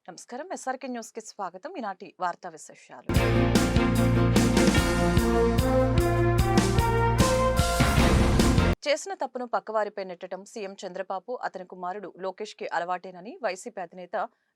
నమస్కారం. SRK news కి స్వాగతం. ఈనాటి వార్తా విశేషాలు. చేసిన తప్పును పక్కవారిపై నెట్టడం సీఎం చంద్రబాబు అతని కుమారుడు లోకేష్ కి అలవాటేనని వైసీపీ అధినేత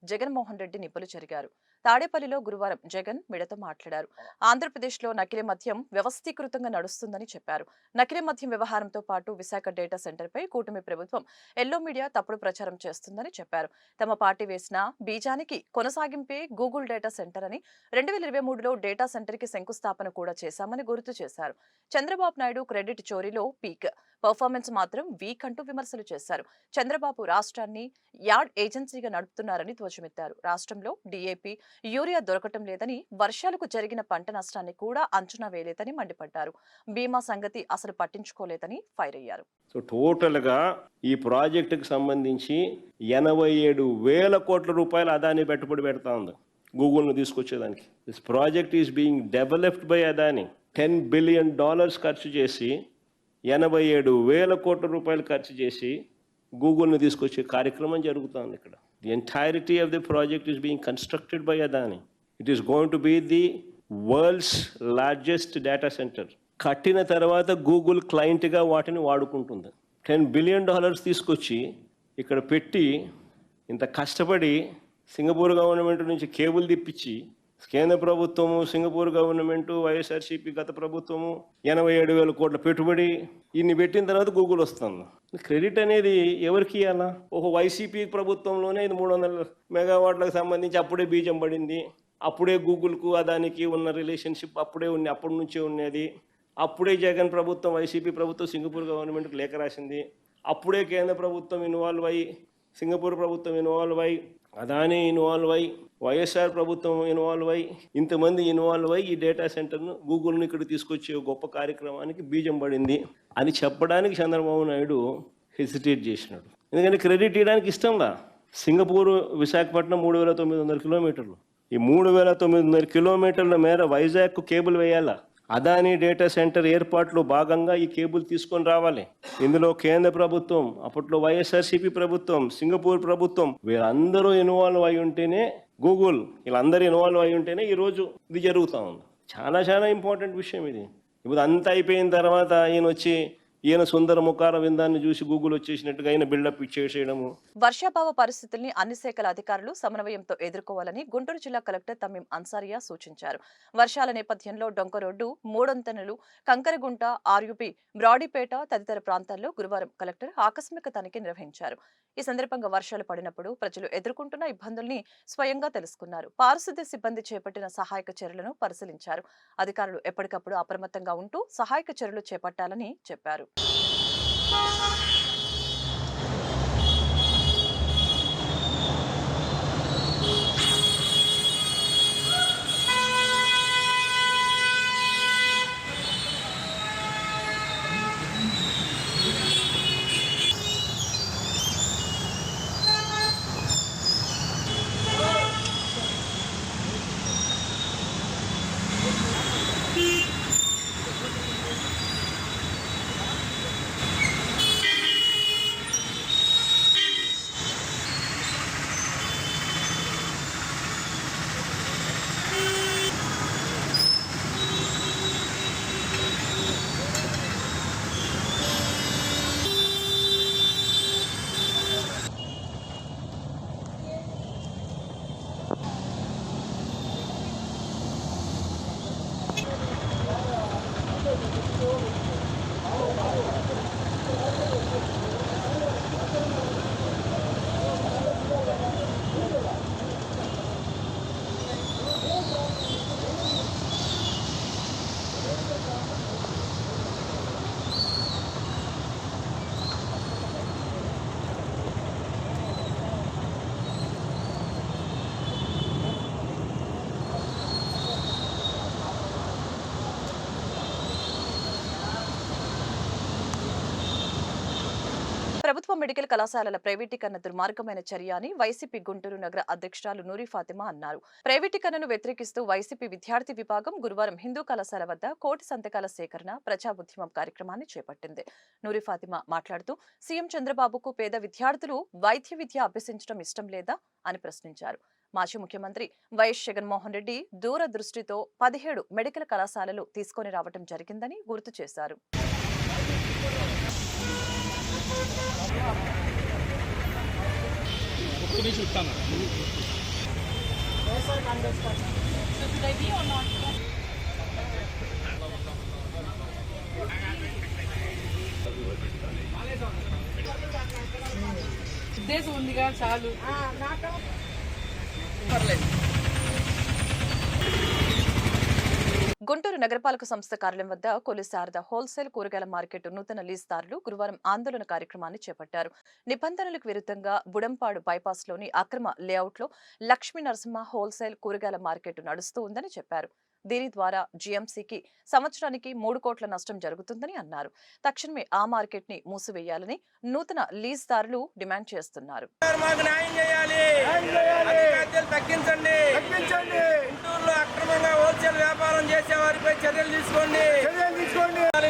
జగన్మోహన్ రెడ్డి నిప్పులు చెరిగారు. తాడేపల్లిలో గురువారం జగన్ మీడియాతో మాట్లాడారు. ఆంధ్రప్రదేశ్లో నకిలీ మద్యం వ్యవస్థీకృతంగా నడుస్తుందని చెప్పారు. నకిలీ మద్యం వ్యవహారంతో పాటు విశాఖ డేటా సెంటర్పై కూటమి ప్రభుత్వం ఎల్లో మీడియా తప్పుడు ప్రచారం చేస్తుందని చెప్పారు. తమ పార్టీ వేసిన బీజానికి కొనసాగింపే గూగుల్ డేటా సెంటర్ అని 2023లో డేటా సెంటర్ కి శంకుస్థాపన కూడా చేశామని గుర్తు చేశారు. చంద్రబాబు నాయుడు క్రెడిట్ చోరీలో పీక్, పర్ఫార్మెన్స్ మాత్రం వీక్ అంటూ విమర్శలు చేశారు. చంద్రబాబు రాష్ట్రాన్ని యార్డ్ ఏజెన్సీగా నడుపుతున్నారని ధ్వజమెత్తారు. రాష్ట్రంలో డీఏపీ, యూరియా దొరకటం లేదని, వర్షాలకు జరిగిన పంట నష్టాన్ని కూడా అంచనా వేయలేదని మండిపడ్డారు. బీమా సంగతి అసలు పట్టించుకోలేదని ఫైర్ అయ్యారు. సో టోటల్గా ఈ ప్రాజెక్టుకు సంబంధించి 87,000 కోట్ల రూపాయలు అదాని పెట్టుబడి పెడతా ఉంది గూగుల్ను తీసుకొచ్చేదానికి. This project is being developed by Adani. $10 billion ఖర్చు చేసి 87,000 కోట్ల రూపాయలు ఖర్చు చేసి గూగుల్ను తీసుకొచ్చే కార్యక్రమం జరుగుతుంది ఇక్కడ. The entirety of the project is being constructed by Adani. It is going to be the world's largest data centre. కట్టిన తర్వాత గూగుల్ క్లయింట్గా వాటిని వాడుకుంటుంది. $10 బిలియన్ తీసుకొచ్చి ఇక్కడ పెట్టి ఇంత కష్టపడి సింగపూర్ గవర్నమెంట్ నుంచి కేబుల్ తిప్పించి కేంద్ర ప్రభుత్వము, సింగపూర్ గవర్నమెంటు, వైఎస్ఆర్సీపీ గత ప్రభుత్వము 87,000 కోట్ల పెట్టుబడి ఇన్ని పెట్టిన తర్వాత గూగుల్ వస్తుంది. క్రెడిట్ అనేది ఎవరికి ఇవ్వాలా? వైసీపీ ప్రభుత్వంలోనే ఇది 300 మెగావాట్లకు సంబంధించి అప్పుడే బీజం పడింది. అప్పుడే గూగుల్కు అదానికి ఉన్న రిలేషన్షిప్ అప్పటి నుంచే ఉన్నది. అప్పుడే జగన్ ప్రభుత్వం, వైసీపీ ప్రభుత్వం సింగపూర్ గవర్నమెంట్కి లేఖ రాసింది. అప్పుడే కేంద్ర ప్రభుత్వం ఇన్వాల్వ్ అయ్యి, సింగపూర్ ప్రభుత్వం ఇన్వాల్వ్ అయ్యి, అదానీ ఇన్వాల్వ్ అయ్యి, వైఎస్ఆర్ ప్రభుత్వం ఇన్వాల్వ్ అయ్యి, ఇంతమంది ఇన్వాల్వ్ అయ్యి ఈ డేటా సెంటర్ను, గూగుల్ని ఇక్కడ తీసుకొచ్చే గొప్ప కార్యక్రమానికి బీజం పడింది అని చెప్పడానికి చంద్రబాబు నాయుడు హెసిటేట్ చేసినాడు. ఎందుకంటే క్రెడిట్ ఇవ్వడానికి ఇష్టంలా. సింగపూర్ విశాఖపట్నం 3,900 కిలోమీటర్లు. ఈ 3,900 కిలోమీటర్ల మేర వైజాగ్కు కేబుల్ వేయాలా. అదానీ డేటా సెంటర్ ఏర్పాట్లో భాగంగా ఈ కేబుల్ తీసుకొని రావాలి. ఇందులో కేంద్ర ప్రభుత్వం, అప్పట్లో వైఎస్ఆర్సీపీ ప్రభుత్వం, సింగపూర్ ప్రభుత్వం వీళ్ళందరూ ఇన్వాల్వ్ అయి ఉంటేనే, గూగుల్ వీళ్ళందరూ ఇన్వాల్వ్ అయి ఉంటేనే ఈరోజు ఇది జరుగుతూ ఉంది. చాలా ఇంపార్టెంట్ విషయం ఇది. ఇప్పుడు అంతా అయిపోయిన తర్వాత ఈయన సుందర ముఖార విందాన్ని చూసి గూగుల్ వచ్చేసినట్టుగా ఆయన బిల్డప్ ఇచ్చేసేయడము. వర్షాభావ పరిస్థితుల్ని అన్ని శాఖల అధికారులు సమన్వయంతో ఎదుర్కోవాలని గుంటూరు జిల్లా కలెక్టర్ తమీం అన్సారియా సూచించారు. వర్షాల నేపథ్యంలో డొంక రోడ్డు, మూడొంతెనలు, కంకరగుంట, ఆర్యుపి, బ్రాడీపేట తదితర ప్రాంతాల్లో గురువారం కలెక్టర్ ఆకస్మిక తనిఖీ నిర్వహించారు. ఈ సందర్భంగా వర్షాలు పడినప్పుడు ప్రజలు ఎదుర్కొంటున్న ఇబ్బందుల్ని స్వయంగా తెలుసుకున్నారు. పారిశుద్ధ్య సిబ్బంది చేపట్టిన సహాయక చర్యలను పరిశీలించారు. అధికారులు ఎప్పటికప్పుడు అప్రమత్తంగా ఉంటూ సహాయక చర్యలు చేపట్టాలని చెప్పారు. ప్రభుత్వ మెడికల్ కళాశాలల ప్రైవేటీకరణ దుర్మార్గమైన చర్య అని వైసీపీ గుంటూరు నగర అధ్యక్షురాలు నూరి ఫాతిమా అన్నారు. ప్రైవేటీకరణను వ్యతిరేకిస్తూ వైసీపీ విద్యార్థి విభాగం గురువారం హిందూ కళాశాల వద్ద కోటి సంతకాల సేకరణ ప్రజా ఉద్యమం కార్యక్రమాన్ని చేపట్టింది. నూరి ఫాతిమా మాట్లాడుతూ సీఎం చంద్రబాబుకు పేద విద్యార్థులు వైద్య విద్య అభ్యసించడం ఇష్టం లేదా అని ప్రశ్నించారు. మాజీ ముఖ్యమంత్రి వైఎస్ జగన్మోహన్ రెడ్డి దూరదృష్టితో 17 మెడికల్ కళాశాలలు తీసుకొని రావడం జరిగిందని గుర్తు చేశారు. ఉద్దేశం ఉందిగా చాలు. గుంటూరు నగరపాలక సంస్థ కార్యాలయం వద్ద కొలి శారద హోల్సేల్ కూరగాయల మార్కెట్ నూతన లీజుదారులు గురువారం ఆందోళన కార్యక్రమాన్ని చేపట్టారు. నిబంధనలకు విరుద్ధంగా బుడంపాడు బైపాస్లోని అక్రమ లేఅవుట్లో లక్ష్మీ నరసింహ హోల్సేల్ కూరగాయల మార్కెట్ నడుస్తూ ఉందని చెప్పారు. దీని ద్వారా జీఎంసీకి సంవత్సరానికి 3 కోట్ల నష్టం జరుగుతుందని అన్నారు. తక్షణమే ఆ మార్కెట్ ని మూసివేయాలని నూతన లీజుదారులు డిమాండ్ చేస్తున్నారు. అక్రమంగా హోల్సేల్ వ్యాపారం చేసే వారిపై చర్యలు తీసుకోండి.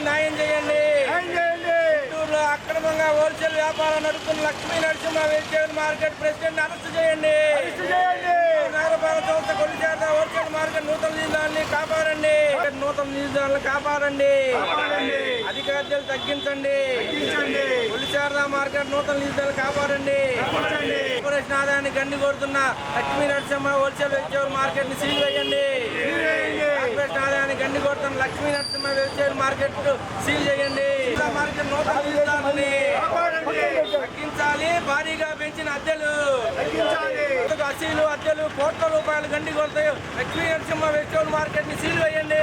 న్యాయం చేయండి. గుంటూరులో అక్రమంగా హోల్సేల్ వ్యాపారం నడుపుతున్న Lakshmi Narasimha vegetable market president arrest చేయండి. నగరపాలక సంస్థ కొలి శారద హోల్సేల్ మార్కెట్ నూతన లీజుదారుల్ని కాపాడండి. నూతన లీజుదారులను కాపాడండి. అధిక అద్దెలు తగ్గించండి. కొలి శారద మార్కెట్ నూతన లీజుదారులు కాపాడండి. కార్పొరేషన్ ఆదాయాన్ని గండి కొడుతున్న Lakshmi Narasimha wholesale vegetable market ని సీల్ చేయండి. కార్పొరేషన్ ఆదాయాన్ని గండి కొడుతున్న Lakshmi Narasimha vegetable market seal చేయండి. మార్కెట్ నూతన లీజుదారుల్ని తగ్గించాలి. భారీగా పెంచిన అద్దెలు అసీలు అద్దెలు కోట్ల రూపాయలు గండి కొడతాయి. లక్ష్మీ నరసింహ వెజిటేబుల్ మార్కెట్ ని సీల్ వేయండి.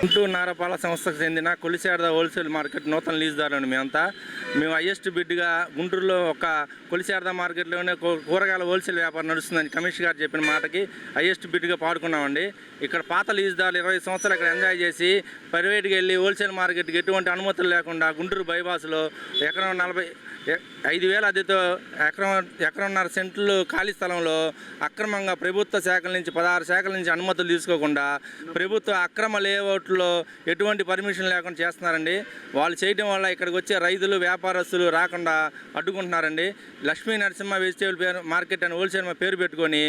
గుంటూరు నగరపాలక సంస్థకు చెందిన కొలి శారద హోల్సేల్ మార్కెట్ నూతన లీజుదారులను మేము హైయెస్ట్ బిడ్గా గుంటూరులో ఒక కొలి శారద మార్కెట్లోనే కూరగాయల హోల్సేల్ వ్యాపారం నడుస్తుందని కమిషనర్ గారు చెప్పిన మాటకి హైయెస్ట్ బిడ్గా పాడుకున్నామండి. ఇక్కడ పాత లీజుదారులు 20 సంవత్సరాలు ఇక్కడ ఎంజాయ్ చేసి ప్రైవేట్కి వెళ్ళి హోల్సేల్ మార్కెట్కి ఎటువంటి అనుమతులు లేకుండా గుంటూరు బైపాస్లో ఎకరం 45,000 అద్దెతో ఎకరంన్నర సెంట్లు ఖాళీ స్థలంలో అక్రమంగా ప్రభుత్వ శాఖల నుంచి 16 శాఖల నుంచి అనుమతులు తీసుకోకుండా ప్రభుత్వ అక్రమ లేఅవుట్లో ఎటువంటి పర్మిషన్ లేకుండా చేస్తున్నారండి. వాళ్ళు చేయడం వల్ల ఇక్కడికి వచ్చే రైతులు వ్యాపారస్తులు రాకుండా అడ్డుకుంటున్నారండి. లక్ష్మీ నరసింహ వెజిటేబుల్ మార్కెట్ అని హోల్సేల్ పేరు పెట్టుకొని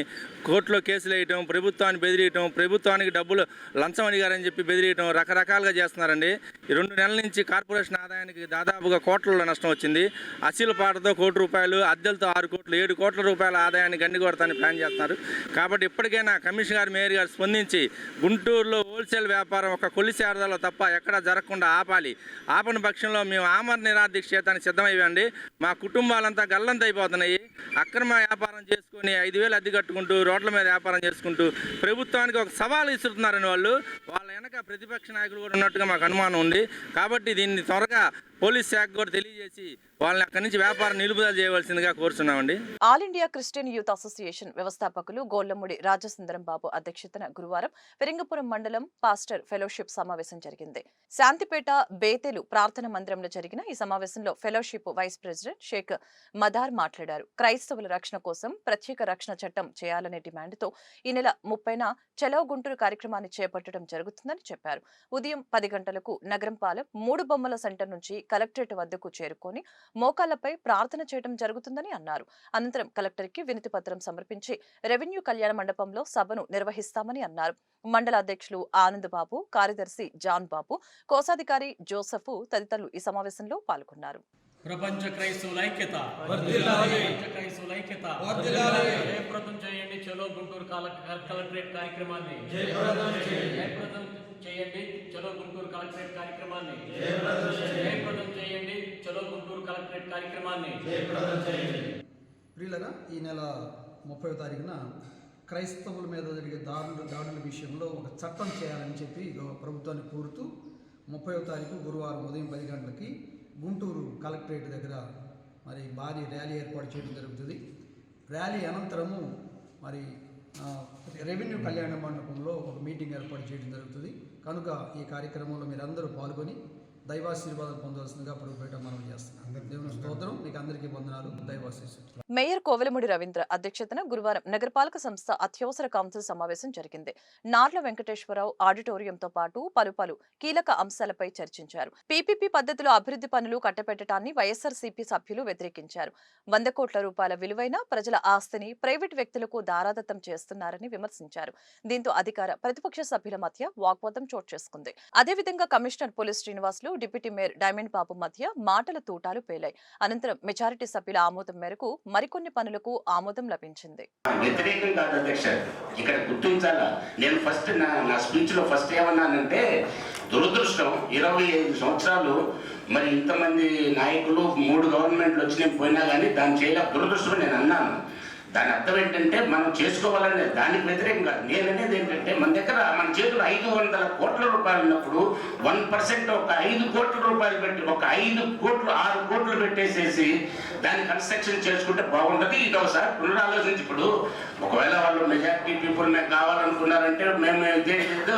కోర్టులో కేసులు వేయటం, ప్రభుత్వాన్ని బెదిరియటం, ప్రభుత్వానికి డబ్బులు లంచం అడిగారని చెప్పి బెదిరియటం రకరకాలుగా చేస్తున్నారండి. 2 నెలల నుంచి కార్పొరేషన్ ఆదాయానికి దాదాపుగా కోట్లలో నష్టం వచ్చింది. అసీలపాటతో ₹1 కోటి, అద్దెలతో 6 కోట్లు, 7 కోట్ల రూపాయల ఆదాయాన్ని గండి కొడతాన్ని ప్లాన్ చేస్తున్నారు. కాబట్టి ఇప్పటికైనా కమిషనర్ గారు, మేయర్ గారు స్పందించి గుంటూరులో హోల్సేల్ వ్యాపారం ఒక కొలి శారదలో తప్ప ఎక్కడా జరగకుండా ఆపని పక్షంలో మేము ఆమరణ నిరాదీక్ష చేయడానికి సిద్ధమైవ్వండి. మా కుటుంబాలంతా గల్లంతైపోతున్నాయి. అక్రమ వ్యాపారం చేసుకుని 5,000 అద్దె కట్టుకుంటూ రోడ్ల మీద వ్యాపారం చేసుకుంటూ ప్రభుత్వానికి ఒక సవాలు ఇస్తున్నారని వాళ్ళ వెనక ప్రతిపక్ష నాయకులు కూడా ఉన్నట్టుగా మాకు అనుమానం ఉంది. కాబట్టి దీన్ని త్వరగా పోలీస్ శాఖ కూడా తెలియజేసి వాళ్ళని అక్కడి నుంచి వ్యాపారం నిలుపుదల చేయవలసిందిగా కోరుతున్నామండి. All India Christian youth association వ్యవస్థాపకులు గోళ్లమూడి రాజసుందరం బాబు అధ్యక్షతన గురువారం ఫిరింగపురం మండలం పాస్టర్ ఫెలోషిప్ సమావేశం జరిగింది. శాంతిపేట బేతేలు ప్రార్థన మందిరంలో జరిగిన ఈ సమావేశంలో fellowship vice president Sheikh Madar మాట్లాడారు. క్రైస్తవుల రక్షణ కోసం ప్రత్యేక రక్షణ చట్టం చేయాలనే డిమాండ్తో ఈ నెల 30న చలో గుంటూరు కార్యక్రమాన్ని చేపట్టడం జరుగుతుందని చెప్పారు. ఉదయం 10 గంటలకు నగరంపాలెం 3 బొమ్మల సెంటర్ నుంచి కలెక్టరేట్ వద్దకు చేరుకొని మోకాళ్లపై ప్రార్థన చేయడం జరుగుతుందని అన్నారు. అనంతరం కలెక్టర్కి వినతి పత్రం సమర్పించి రెవెన్యూ కళ్యాణ మండపంలో సభను నిర్వహిస్తామని అన్నారు. మండల అధ్యక్షులు ఆనంద్ బాబు, కార్యదర్శి జాన్ బాబు, కోశాధికారి జోసెఫ్ తదితరులు ఈ సమావేశంలో పాల్గొన్నారు. ప్రపంచ క్రైస్తవుల ఐక్యత జయప్రదం చేయండి. చలో గుంటూరు కలెక్టరేట్ కార్యక్రమాన్ని జయప్రదం చేయండి. చలో గుంటూరు కలెక్టరేట్ కార్యక్రమాన్ని జయప్రదం చేయండి. చలో గుంటూరు కలెక్టరేట్ కార్యక్రమాన్ని జయప్రదం చేయండి. ప్రియులరా, ఈ నెల 30వ తారీఖున క్రైస్తవుల మీద జరిగే దాడుల విషయంలో ఒక చట్టం చేయాలని చెప్పి ప్రభుత్వాన్ని కోరుతూ 30వ తారీఖు గురువారం ఉదయం 10 గంటలకి గుంటూరు కలెక్టరేట్ దగ్గర మరి భారీ ర్యాలీ ఏర్పాటు చేయడం జరుగుతుంది. ర్యాలీ అనంతరము మరి రెవెన్యూ కళ్యాణ మండపంలో ఒక మీటింగ్ ఏర్పాటు చేయడం జరుగుతుంది. కనుక ఈ కార్యక్రమంలో మీరందరూ పాల్గొని దైవాశీర్వాదం పొందవలసిందిగా ప్రభుపేట మనం చేస్తున్నాం. దేవుని స్తోత్రం. మీకు అందరికీ వందనాలు. దైవాశీస్సులు. మేయర్ కోవెలమూడి రవీంద్ర అధ్యక్షతన గురువారం నగరపాలక సంస్థ అత్యవసర కౌన్సిల్ సమావేశం జరిగింది. నార్ల వెంకటేశ్వరరావు ఆడిటోరియంతో పాటు పలు కీలక అంశాలపై చర్చించారు. పీపీపీ పద్ధతిలో అభివృద్ధి పనులు కట్టబెట్టడాన్ని వైఎస్ఆర్సీపీ సభ్యులు వ్యతిరేకించారు. 100 కోట్ల రూపాయల విలువైన ప్రజల ఆస్తిని ప్రైవేటు వ్యక్తులకు దారాదత్తం చేస్తున్నారని విమర్శించారు. దీంతో అధికార ప్రతిపక్ష సభ్యుల మధ్య వాగ్వాదం చోటు చేసుకుంది. అదేవిధంగా commissioner police Srinivasulu deputy mayor diamond Babu మధ్య మాటల తూటాలు పేలాయి. అనంతరం మెజారిటీ సభ్యుల ఆమోదం మేరకు మరికొన్ని పనులకు ఆమోదం లభించింది. వ్యతిరేకం కాదు అధ్యక్ష, ఇక్కడ గుర్తించాలా. నేను ఫస్ట్ నా స్పీచ్ లో ఫస్ట్ ఏమన్నానంటే, దురదృష్టం 25 సంవత్సరాలు మరి ఇంతమంది నాయకులు 3 గవర్నమెంట్లు వచ్చి నేను పోయినా కానీ దాన్ని చేయలే. దురదృష్టం నేను అన్నాను. దాని అర్థం ఏంటంటే మనం చేసుకోవాలనే దానికి వ్యతిరేకం కాదు. నేను అనేది ఏంటంటే మన దగ్గర మన చేతులు 500 కోట్ల రూపాయలు ఉన్నప్పుడు 1% ఒక 5 కోట్ల రూపాయలు పెట్టి ఒక 5 కోట్లు 6 కోట్లు పెట్టేసేసి దాన్ని కన్స్ట్రక్షన్ చేసుకుంటే బాగుంటుంది. ఇది ఒకసారి పునరాలోచించి, ఇప్పుడు ఒకవేళ వాళ్ళు మెజారిటీ పీపుల్ మేము కావాలనుకున్నారంటే మేము ఉద్దేశించదు,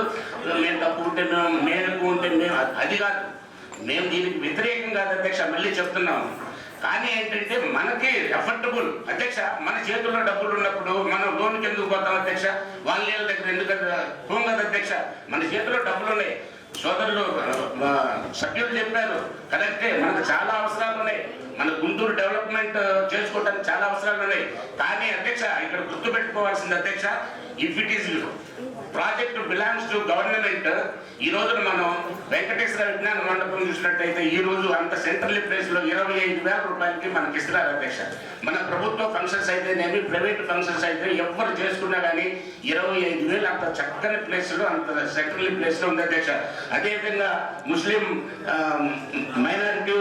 మేము తక్కువ ఉంటే మేము ఎక్కువ ఉంటే మేము అది కాదు. మేము దీనికి వ్యతిరేకం కాదు అధ్యక్ష, మళ్ళీ చెప్తున్నాము. కానీ ఏంటంటే మనకి ఎఫర్టబుల్ అధ్యక్ష, మన చేతుల్లో డబ్బులు ఉన్నప్పుడు మనం లోన్కి ఎందుకు పోతాం అధ్యక్ష? వాళ్ళ దగ్గర ఎందుకు పోం కదా అధ్యక్ష? మన చేతిలో డబ్బులు ఉన్నాయి. సోదరులు సభ్యులు చెప్పారు కరెక్టే, మనకు చాలా అవసరాలు ఉన్నాయి. మన గుంటూరు డెవలప్మెంట్ చేసుకోవడానికి చాలా అవసరాలు ఉన్నాయి. కానీ అధ్యక్ష ఇక్కడ గుర్తుపెట్టుకోవాల్సింది అధ్యక్ష, if it is project belongs to government, ఈ రోజున మనం వెంకటేశ్వర విజ్ఞాన మండపం చూసినట్టయితే ఈ రోజు అంత సెంట్రల్ ప్లేస్ లో 25,000 రూపాయలకి మనకి ఇస్తున్నారు అధ్యక్ష. మన ప్రభుత్వ ఫంక్షన్స్ అయితేనేమి ప్రైవేట్ ఫంక్షన్స్ అయితే ఎవరు చేసుకున్నా కానీ 25,000 అంత చక్కని ప్లేస్ లో అంత సెంట్రల్ ప్లేస్ లో ఉంది అధ్యక్ష. అదేవిధంగా ముస్లిం మైనారిటీ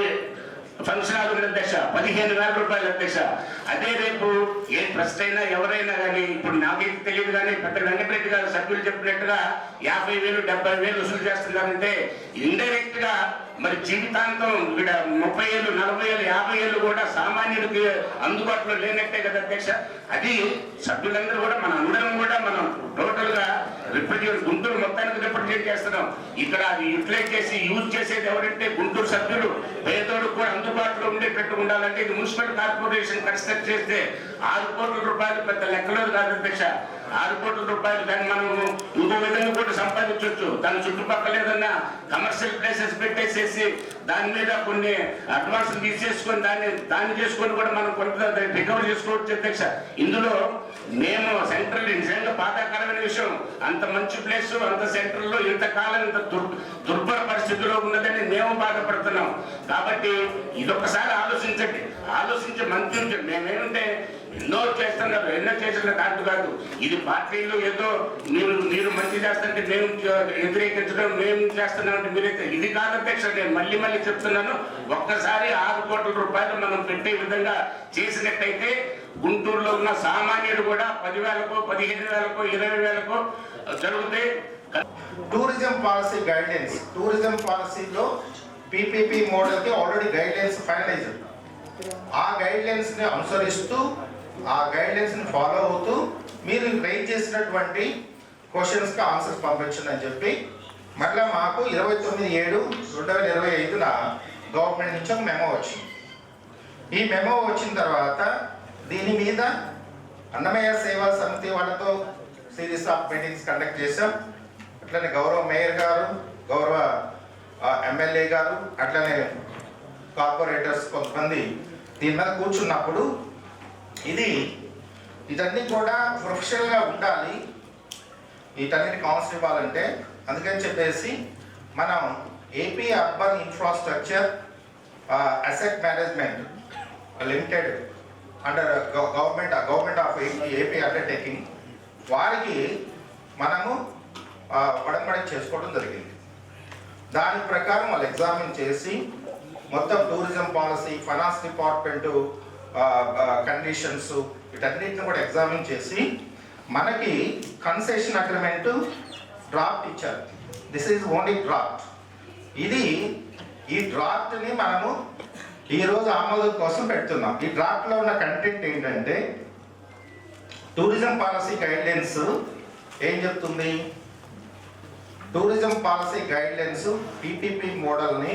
ఫంక్షన్ హాల్ ఉంది అధ్యక్ష, 15,000 రూపాయలు అధ్యక్ష. అదే రేపు ఏ ట్రస్ట్ అయినా ఎవరైనా కానీ, ఇప్పుడు నాకైతే తెలియదు కానీ పెద్ద వెంకటరెడ్డి గారు సభ్యులు చెప్పినట్టుగా 50,000 70,000 వసూలు చేస్తున్నారంటే ఇండైరెక్ట్ గా మరి జీవితాంతం ఇక్కడ 30 ఏళ్ళు 40 ఏళ్ళు 50 ఏళ్ళు కూడా సామాన్యుడికి అందుబాటులో లేనట్టే కదా అధ్యక్ష. అది సభ్యులందరూ కూడా మన అందరం కూడా మనం టోటల్ గా రిప్రజెంట్ గుంటూరు మొత్తానికి రిప్రజెంట్ చేస్తున్నాం. ఇక్కడ అది యూటిలైజ్ చేసి యూజ్ చేసేది ఎవరంటే గుంటూరు సభ్యులు. పేదోడు కూడా అందుబాటులో ఉండేటట్టు ఉండాలంటే ఇది మున్సిపల్ కార్పొరేషన్ కన్స్ట్రక్ట్ చేస్తే 6 కోట్ల రూపాయలు పెద్ద లెక్కలేదు కాదు అధ్యక్ష. 6 కోట్ల రూపాయలు దాన్ని మనం ఇంకో విధంగా కూడా సంపాదించవచ్చు. దాని చుట్టుపక్కల ఏదన్నా కమర్షియల్ ప్లేసెస్ పెట్టేసేసి దాని మీద కొన్ని అడ్వాన్స్ తీసేసుకొని దాన్ని చేసుకొని కూడా మనం కొంత రికవర్ చేసుకోవచ్చు అధ్యక్ష. ఇందులో మేము సెంట్రల్ నిజంగా బాధాకరమైన విషయం, అంత మంచి ప్లేస్ అంత సెంట్రల్ లో ఇంతకాలం ఇంత దుర్భర పరిస్థితిలో ఉన్నదని మేము బాధపడుతున్నాం. కాబట్టి ఇదొక్కసారి ఆలోచించండి, ఆలోచించి మంచి మేమేమంటే ఎన్నో చేస్తున్నారు, ఎన్నో చేసిన దాంట్లో కాదు. ఇది పార్టీలు ఏదో మీరు మంచి చేస్తుంటే మేము వ్యతిరేకించడం, మేము చేస్తున్నామంటే మీరైతే ఇది కాదు అధ్యక్ష. నేను మళ్ళీ చెప్తున్నాను, ఒక్కసారి 6 కోట్ల రూపాయలు మనం పెట్టే విధంగా చేసినట్టయితే గుంటూరులో ఉన్న సామాన్యుడు కూడా 10,000కో 15,000కో 20,000కో జరుగుతాయి. టూరిజం పాలసీ గైడ్లైన్స్, టూరిజం పాలసీలో పీపీపీ మోడల్కి ఆల్రెడీ గైడ్లైన్స్ ఫైనలైజ్. ఆ గైడ్లైన్స్ని అనుసరిస్తూ ఆ గైడ్లైన్స్ని ఫాలో అవుతూ మీరు రైజ్ చేసినటువంటి క్వశ్చన్స్కి ఆన్సర్స్ పంపించండి అని చెప్పి మళ్ళీ మాకు 29/7/2025 గవర్నమెంట్ నుంచి ఒక మెమో వచ్చింది. ఈ మెమో వచ్చిన తర్వాత దీని మీద అన్నమయ్య సేవా సమితి వాళ్ళతో సిరీస్ ఆఫ్ మీటింగ్స్ కండక్ట్ చేశాం. అట్లనే గౌరవ మేయర్ గారు, గౌరవ ఎమ్మెల్యే గారు, అట్లనే కార్పొరేటర్స్ కొంతమంది దీని మీద కూర్చున్నప్పుడు ఇదన్నీ కూడా ప్రొఫెషనల్గా ఉండాలి, వీటన్నిటి కౌన్సిల్ ఇవ్వాలంటే అందుకని చెప్పేసి మనం AP urban infrastructure asset management limited under government of AP undertaking వారికి మనము పడమడి చేసుకోవడం జరిగింది. దాని ప్రకారం వాళ్ళు ఎగ్జామిన్ చేసి మొత్తం tourism policy, finance department conditions వీటన్నిటిని కూడా ఎగ్జామిన్ చేసి మనకి కన్సెషన్ అగ్రిమెంటు డ్రాఫ్ట్ ఇచ్చారు. This is only draft. ఈ డ్రాఫ్ట్ని మనము ఈరోజు ఆమోదం కోసం పెడుతున్నాం. ఈ డ్రాఫ్ట్లో ఉన్న కంటెంట్ ఏంటంటే టూరిజం పాలసీ గైడ్లైన్స్ ఏం చెప్తుంది, టూరిజం పాలసీ గైడ్లైన్స్ PPP మోడల్ని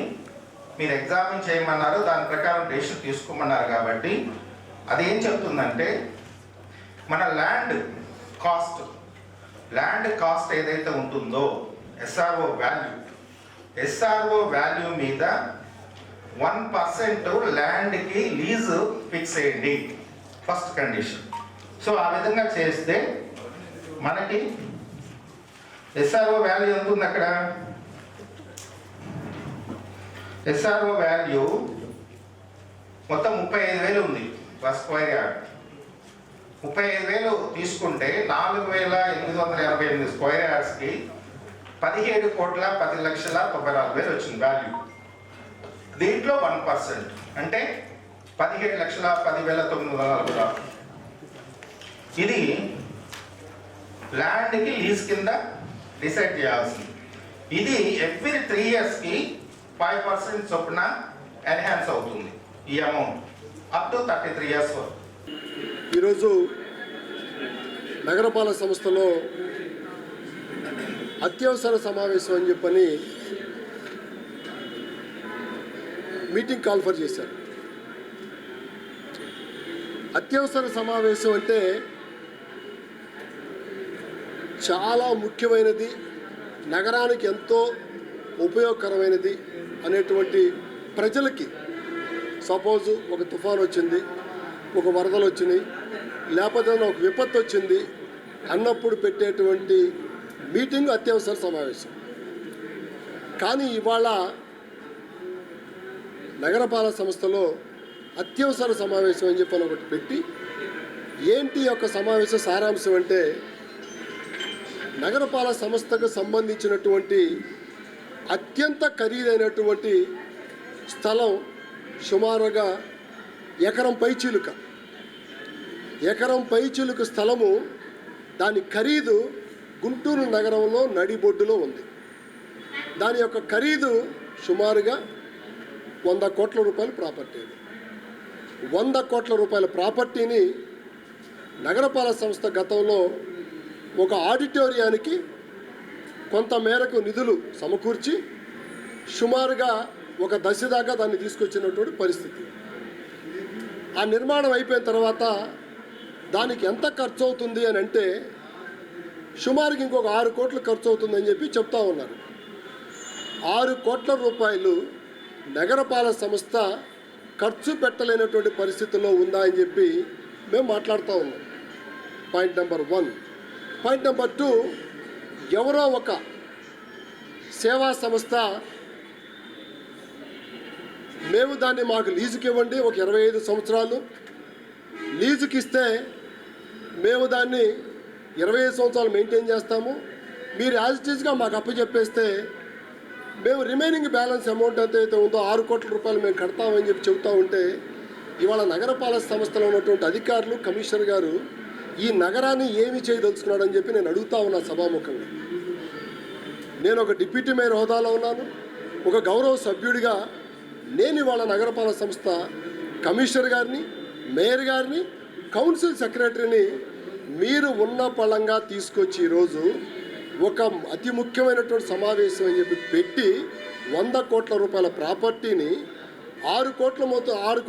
మీరు ఎగ్జామిన్ చేయమన్నారు, దాని ప్రకారం డెసిషన్ తీసుకోమన్నారు. కాబట్టి అది ఏం చెప్తుందంటే మన ల్యాండ్ కాస్ట్ ఏదైతే ఉంటుందో SRO వాల్యూ మీద 1% ల్యాండ్కి లీజు ఫిక్స్ చేయండి, ఫస్ట్ కండిషన్. సో ఆ విధంగా చేస్తే మనకి SRO వాల్యూ ఎంత ఉంది అక్కడ? SRO వాల్యూ మొత్తం 35,000 ఉంది పర్ స్క్వేర్ యార్డ్. 35,000 తీసుకుంటే 4,888 స్క్వేర్ యార్డ్స్కి 17,10,94,000 వచ్చింది వాల్యూ. దీంట్లో 1% అంటే 17,10,940. ఇది ల్యాండ్కి లీజ్ కింద డిసైడ్ చేయాల్సింది. ఇది ఎవ్రీ 3 ఇయర్స్కి 5% చొప్పున ఎన్హాన్స్ అవుతుంది ఈ అమౌంట్, అప్ టు 33 ఇయర్స్ వరకు. ఈరోజు నగరపాలక సంస్థలో అత్యవసర సమావేశం అని చెప్పని మీటింగ్ కాల్ఫర్ చేశారు. అత్యవసర సమావేశం అంటే చాలా ముఖ్యమైనది, నగరానికి ఎంతో ఉపయోగకరమైనది అనేటువంటి ప్రజలకి. సపోజు ఒక తుఫాన్ వచ్చింది, ఒక వరదలు వచ్చినాయి, లేకపోతే ఒక విపత్తు వచ్చింది అన్నప్పుడు పెట్టేటువంటి మీటింగ్ అత్యవసర సమావేశం. కానీ ఇవాళ నగరపాలక సంస్థలో అత్యవసర సమావేశం అని చెప్పని ఒకటి పెట్టి, ఏంటి యొక్క సమావేశ సారాంశం అంటే నగరపాలక సంస్థకు సంబంధించినటువంటి అత్యంత ఖరీదైనటువంటి స్థలం సుమారుగా ఎకరం పైచిలుక స్థలము, దాని ఖరీదు గుంటూరు నగరంలో నడిబొడ్డులో ఉంది. దాని యొక్క ఖరీదు సుమారుగా 100 కోట్ల రూపాయల ప్రాపర్టీ. 100 కోట్ల రూపాయల ప్రాపర్టీని నగరపాలక సంస్థ గతంలో ఒక ఆడిటోరియానికి కొంత మేరకు నిధులు సమకూర్చి సుమారుగా ఒక దశ దాకా దాన్ని తీసుకొచ్చినటువంటి పరిస్థితి. ఆ నిర్మాణం అయిపోయిన తర్వాత దానికి ఎంత ఖర్చు అవుతుంది అని అంటే సుమారుగా ఇంకొక 6 కోట్లు ఖర్చు అవుతుందని చెప్పి చెప్తా ఉన్నారు. 6 కోట్ల రూపాయలు నగరపాలక సంస్థ ఖర్చు పెట్టలేనటువంటి పరిస్థితుల్లో ఉందా అని చెప్పి మేము మాట్లాడుతూ ఉన్నాం. Point number 1. పాయింట్ నెంబర్ 2, ఎవరో ఒక సేవా సంస్థ మేము దాన్ని మాకు లీజుకి ఇవ్వండి, ఒక 25 సంవత్సరాలు లీజుకి ఇస్తే మేము దాన్ని 25 సంవత్సరాలు మెయింటైన్ చేస్తాము, మీరు యాజ్ ఇట్ ఈజ్గా మాకు అప్పచెప్పేస్తే మేము రిమైనింగ్ బ్యాలెన్స్ అమౌంట్ ఎంతైతే ఉందో 6 కోట్ల రూపాయలు మేము కడతామని చెప్పి చెబుతూ ఉంటే, ఇవాళ నగరపాలక సంస్థలో ఉన్నటువంటి అధికారులు, కమిషనర్ గారు ఈ నగరాన్ని ఏమి చేయదలుచుకున్నాడని చెప్పి నేను అడుగుతా ఉన్నా సభాముఖంగా. నేను ఒక డిప్యూటీ మేయర్ హోదాలో ఉన్నాను, ఒక గౌరవ సభ్యుడిగా నేను ఇవాళ నగరపాలక సంస్థ కమిషనర్ గారిని, మేయర్ గారిని, కౌన్సిల్ సెక్రటరీని మీరు ఉన్న పళంగా తీసుకొచ్చి ఈరోజు ఒక అతి ముఖ్యమైనటువంటి సమావేశం అని చెప్పి పెట్టి 100 కోట్ల రూపాయల ప్రాపర్టీని 6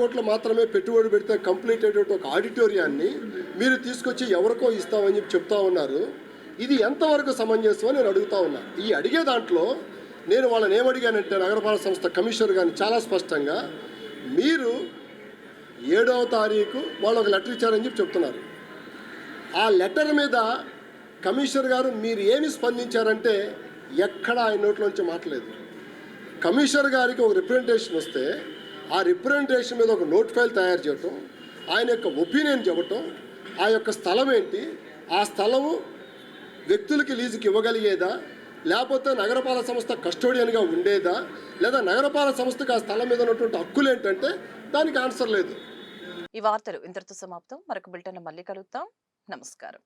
కోట్లు మాత్రమే పెట్టుబడి పెడితే కంప్లీట్ అయ్యేటువంటి ఒక ఆడిటోరియాన్ని మీరు తీసుకొచ్చి ఎవరికో ఇస్తామని చెప్పి చెప్తా ఉన్నారు. ఇది ఎంతవరకు సమంజసం అని నేను అడుగుతా ఉన్నా. ఈ అడిగే దాంట్లో నేను వాళ్ళని ఏమడిగానంటే, నగరపాలక సంస్థ కమిషనర్ గారిని చాలా స్పష్టంగా, మీరు 7వ తారీఖు వాళ్ళు ఒక లెటర్ ఇచ్చారని చెప్పి చెప్తున్నారు. ఆ లెటర్ మీద కమిషనర్ గారు మీరు ఏమి స్పందించారంటే ఎక్కడ ఆయన నోట్లోంచి మాట్లాడలేదు. కమిషనర్ గారికి ఒక రిప్రజెంటేషన్ వస్తే ఆ రిప్రజెంటేషన్ మీద ఒక నోట్ ఫైల్ తయారు చేయటం, ఆయన యొక్క ఒపీనియన్ చెప్పటం, ఆ యొక్క స్థలం ఏంటి, ఆ స్థలము వ్యక్తులకి లీజుకి ఇవ్వగలిగేదా, లేకపోతే నగరపాలక సంస్థ కస్టోడియన్గా ఉండేదా, లేదా నగరపాలక సంస్థకు ఆ స్థలం మీద ఉన్నటువంటి హక్కులు ఏంటంటే దానికి ఆన్సర్ లేదు. ఈ వార్తలు ఇంతటితో సమాప్తం. మరొక బులెటిన్లో మళ్ళీ కలుద్దాం. నమస్కారం.